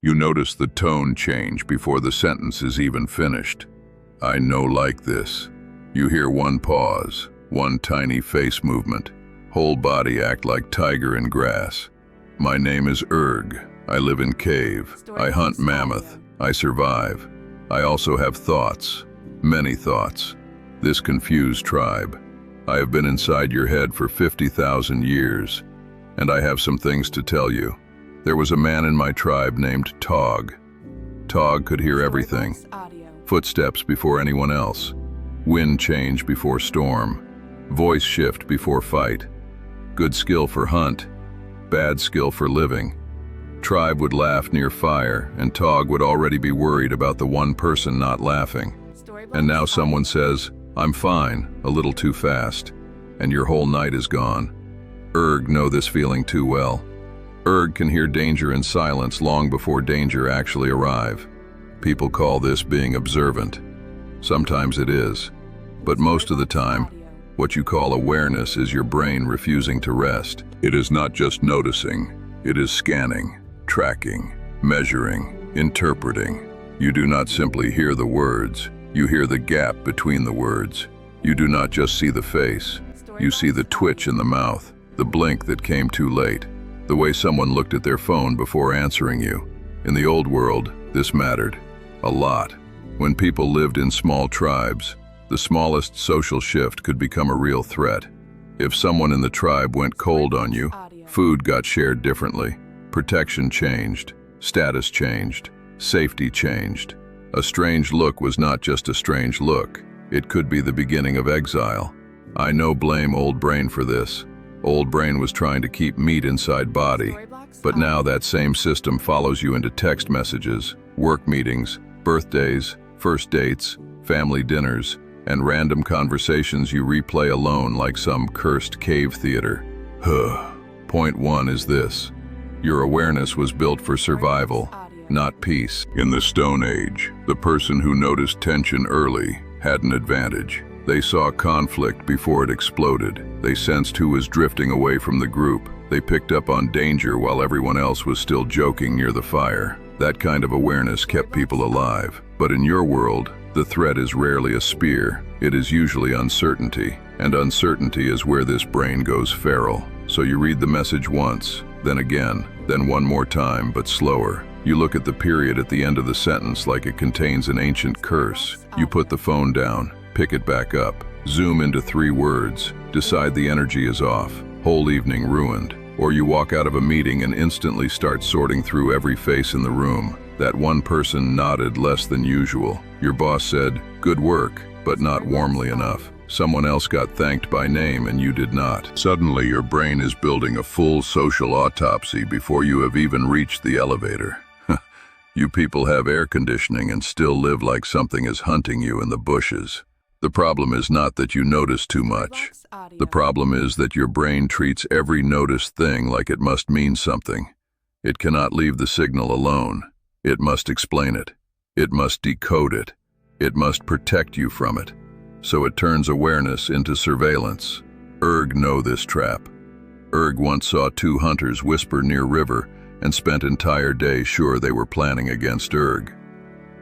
You notice the tone change before the sentence is even finished. I know like this. You hear one pause, one tiny face movement, whole body act like tiger in grass. My name is Erg. I live in cave. I hunt mammoth. I survive. I also have thoughts, many thoughts. This confused tribe. I have been inside your head for 50,000 years, and I have some things to tell you. There was a man in my tribe named Tog. Tog could hear everything. Footsteps before anyone else. Wind change before storm. Voice shift before fight. Good skill for hunt. Bad skill for living. Tribe would laugh near fire, and Tog would already be worried about the one person not laughing. And now someone says, I'm fine, a little too fast, and your whole night is gone. Erg know this feeling too well. Erg can hear danger in silence long before danger actually arrive. People call this being observant. Sometimes it is, but most of the time, what you call awareness is your brain refusing to rest. It is not just noticing, it is scanning, tracking, measuring, interpreting. You do not simply hear the words, you hear the gap between the words. You do not just see the face, you see the twitch in the mouth, the blink that came too late, the way someone looked at their phone before answering you. In the old world, this mattered a lot. When people lived in small tribes, the smallest social shift could become a real threat. If someone in the tribe went cold on you, food got shared differently, protection changed, status changed, safety changed. A strange look was not just a strange look. It could be the beginning of exile. I know blame old brain for this. Old brain was trying to keep meat inside body, but now that same system follows you into text messages, work meetings, birthdays, first dates, family dinners, and random conversations you replay alone like some cursed cave theater. Point one is this. Your awareness was built for survival, not peace. In the Stone Age, the person who noticed tension early had an advantage. They saw conflict before it exploded. They sensed who was drifting away from the group. They picked up on danger while everyone else was still joking near the fire. That kind of awareness kept people alive. But in your world, the threat is rarely a spear. It is usually uncertainty. And uncertainty is where this brain goes feral. So you read the message once, then again, then one more time, but slower. You look at the period at the end of the sentence like it contains an ancient curse. You put the phone down, pick it back up, zoom into 3 words, decide the energy is off, whole evening ruined. Or you walk out of a meeting and instantly start sorting through every face in the room. That one person nodded less than usual. Your boss said, good work, but not warmly enough. Someone else got thanked by name and you did not. Suddenly your brain is building a full social autopsy before you have even reached the elevator. You people have air conditioning and still live like something is hunting you in the bushes. The problem is not that you notice too much. The problem is that your brain treats every noticed thing like it must mean something. It cannot leave the signal alone. It must explain it. It must decode it. It must protect you from it. So it turns awareness into surveillance. Erg know this trap. Erg once saw 2 hunters whisper near river and spent entire day sure they were planning against Erg.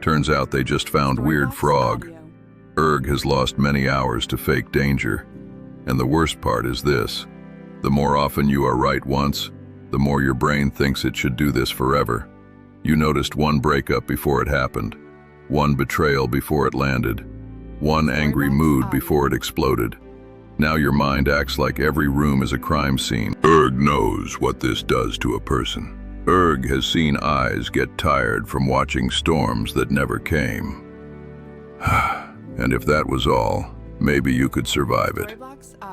Turns out they just found weird frog. Erg has lost many hours to fake danger. And the worst part is this. The more often you are right once, the more your brain thinks it should do this forever. You noticed one breakup before it happened, one betrayal before it landed, one angry mood before it exploded. Now your mind acts like every room is a crime scene. Erg knows what this does to a person. Erg has seen eyes get tired from watching storms that never came. And if that was all, maybe you could survive it.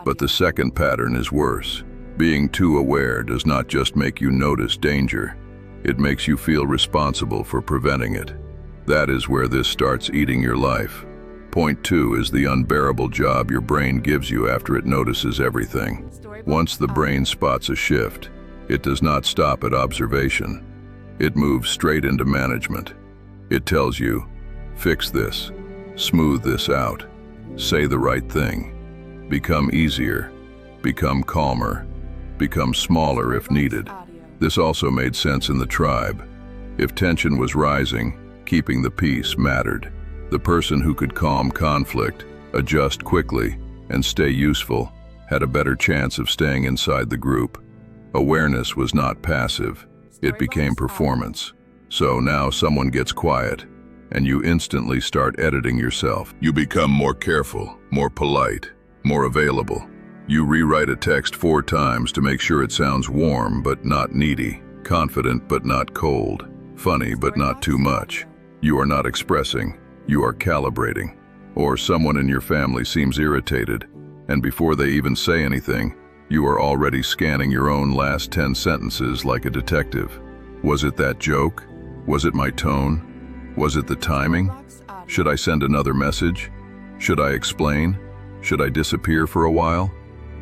But the second pattern is worse. Being too aware does not just make you notice danger, it makes you feel responsible for preventing it. That is where this starts eating your life. Point 2 is the unbearable job your brain gives you after it notices everything. Once the brain spots a shift, it does not stop at observation. It moves straight into management. It tells you, fix this, smooth this out, say the right thing, become easier, become calmer, become smaller if needed. This also made sense in the tribe. If tension was rising, keeping the peace mattered. The person who could calm conflict, adjust quickly, and stay useful had a better chance of staying inside the group. Awareness was not passive, it became performance. So now someone gets quiet, and you instantly start editing yourself. You become more careful, more polite, more available. You rewrite a text 4 times to make sure it sounds warm but not needy, confident but not cold, funny but not too much. You are not expressing, you are calibrating. Or someone in your family seems irritated, and before they even say anything, you are already scanning your own last 10 sentences like a detective. Was it that joke? Was it my tone? Was it the timing? Should I send another message? Should I explain? Should I disappear for a while?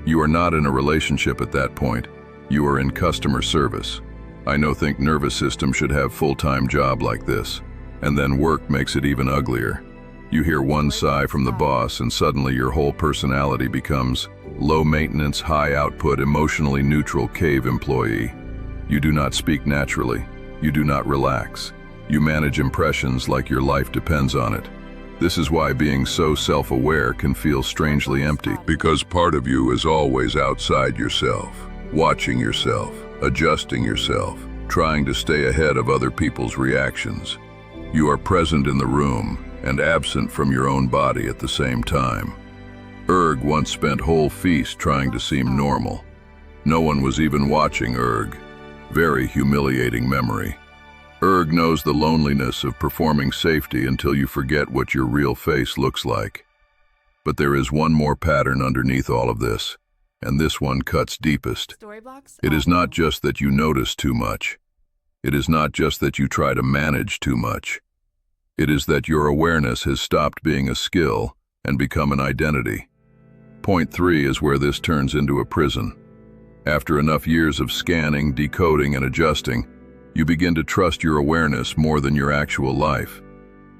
You are not in a relationship at that point. You are in customer service. I think nervous system should have full-time job like this. And then work makes it even uglier. You hear one sigh from the boss and suddenly your whole personality becomes low-maintenance, high-output, emotionally neutral cave employee. You do not speak naturally. You do not relax. You manage impressions like your life depends on it. This is why being so self-aware can feel strangely empty. Because part of you is always outside yourself, watching yourself, adjusting yourself, trying to stay ahead of other people's reactions. You are present in the room and absent from your own body at the same time. Erg once spent whole feasts trying to seem normal. No one was even watching Erg. Very humiliating memory. Erg knows the loneliness of performing safety until you forget what your real face looks like. But there is one more pattern underneath all of this, and this one cuts deepest. It is not just that you notice too much. It is not just that you try to manage too much. It is that your awareness has stopped being a skill and become an identity. Point 3 is where this turns into a prison. After enough years of scanning, decoding, and adjusting, you begin to trust your awareness more than your actual life.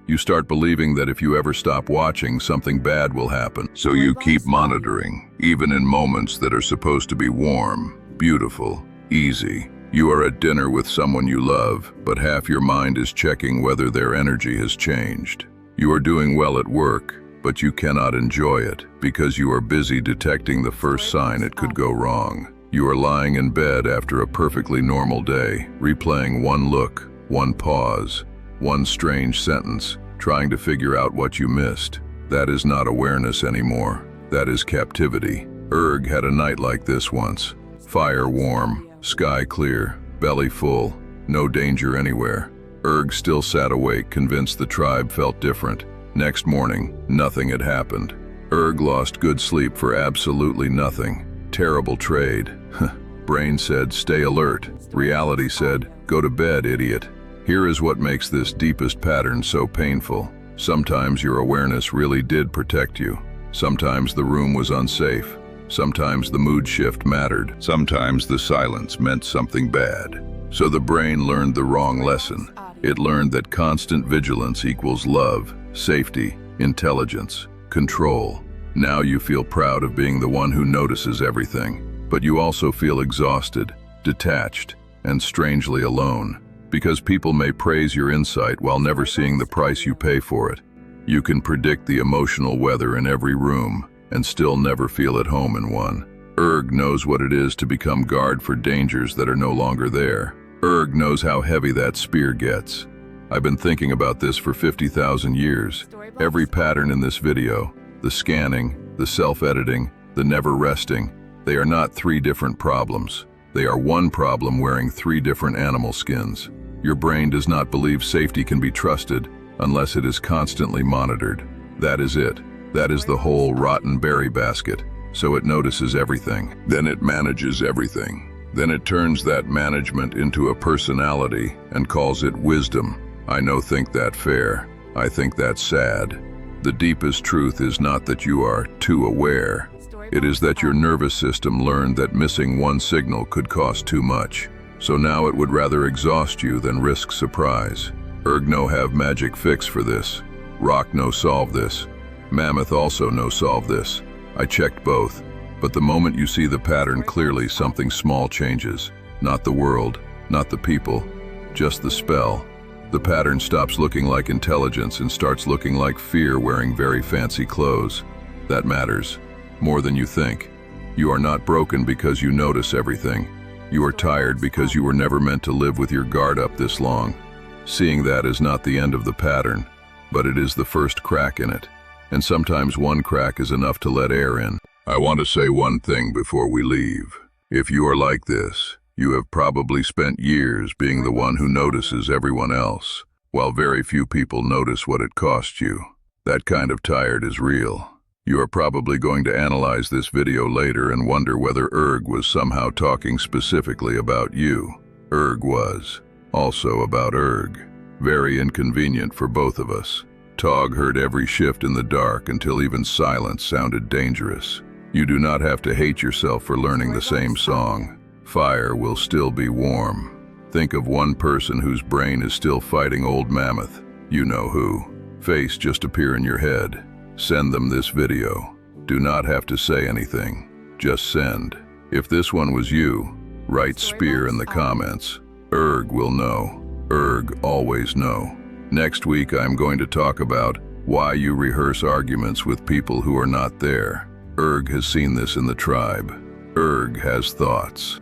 You start believing that if you ever stop watching, something bad will happen. So you keep monitoring, even in moments that are supposed to be warm, beautiful, easy. You are at dinner with someone you love, but half your mind is checking whether their energy has changed. You are doing well at work, but you cannot enjoy it because you are busy detecting the first sign it could go wrong. You are lying in bed after a perfectly normal day, replaying one look, one pause, one strange sentence, trying to figure out what you missed. That is not awareness anymore. That is captivity. Erg had a night like this once. Fire warm, sky clear, belly full, no danger anywhere. Erg still sat awake, convinced the tribe felt different. Next morning, nothing had happened. Erg lost good sleep for absolutely nothing. Terrible trade. Brain said, stay alert. Reality said, go to bed, idiot. Here is what makes this deepest pattern so painful. Sometimes your awareness really did protect you. Sometimes the room was unsafe. Sometimes the mood shift mattered. Sometimes the silence meant something bad. So the brain learned the wrong lesson. It learned that constant vigilance equals love, safety, intelligence, control. Now you feel proud of being the one who notices everything, but you also feel exhausted, detached, and strangely alone, because people may praise your insight while never seeing the price you pay for it. You can predict the emotional weather in every room and still never feel at home in one. Erg knows what it is to become guard for dangers that are no longer there. Erg knows how heavy that spear gets. I've been thinking about this for 50,000 years. Every pattern in this video, the scanning, the self-editing, the never resting, they are not 3 different problems. They are one problem wearing 3 different animal skins. Your brain does not believe safety can be trusted unless it is constantly monitored. That is it. That is the whole rotten berry basket. So it notices everything. Then it manages everything. Then it turns that management into a personality and calls it wisdom. I think that fair. I think that's sad. The deepest truth is not that you are too aware. It is that your nervous system learned that missing one signal could cost too much. So now it would rather exhaust you than risk surprise. Erg no have magic fix for this. Rock no solve this. Mammoth also no solve this. I checked both. But the moment you see the pattern clearly, something small changes. Not the world, not the people, just the spell. The pattern stops looking like intelligence and starts looking like fear wearing very fancy clothes. That matters, more than you think. You are not broken because you notice everything. You are tired because you were never meant to live with your guard up this long. Seeing that is not the end of the pattern, but it is the first crack in it. And sometimes one crack is enough to let air in. I want to say one thing before we leave. If you are like this, you have probably spent years being the one who notices everyone else, while very few people notice what it cost you. That kind of tired is real. You are probably going to analyze this video later and wonder whether Erg was somehow talking specifically about you. Erg was also about Erg. Very inconvenient for both of us. Tog heard every shift in the dark until even silence sounded dangerous. You do not have to hate yourself for learning the same song. Fire will still be warm. Think of one person whose brain is still fighting old mammoth. You know who. Face just appear in your head. Send them this video. Do not have to say anything. Just send. If this one was you, write spear in the comments. Erg will know. Erg always know. Next week I'm going to talk about why you rehearse arguments with people who are not there. Erg has seen this in the tribe. Erg has thoughts.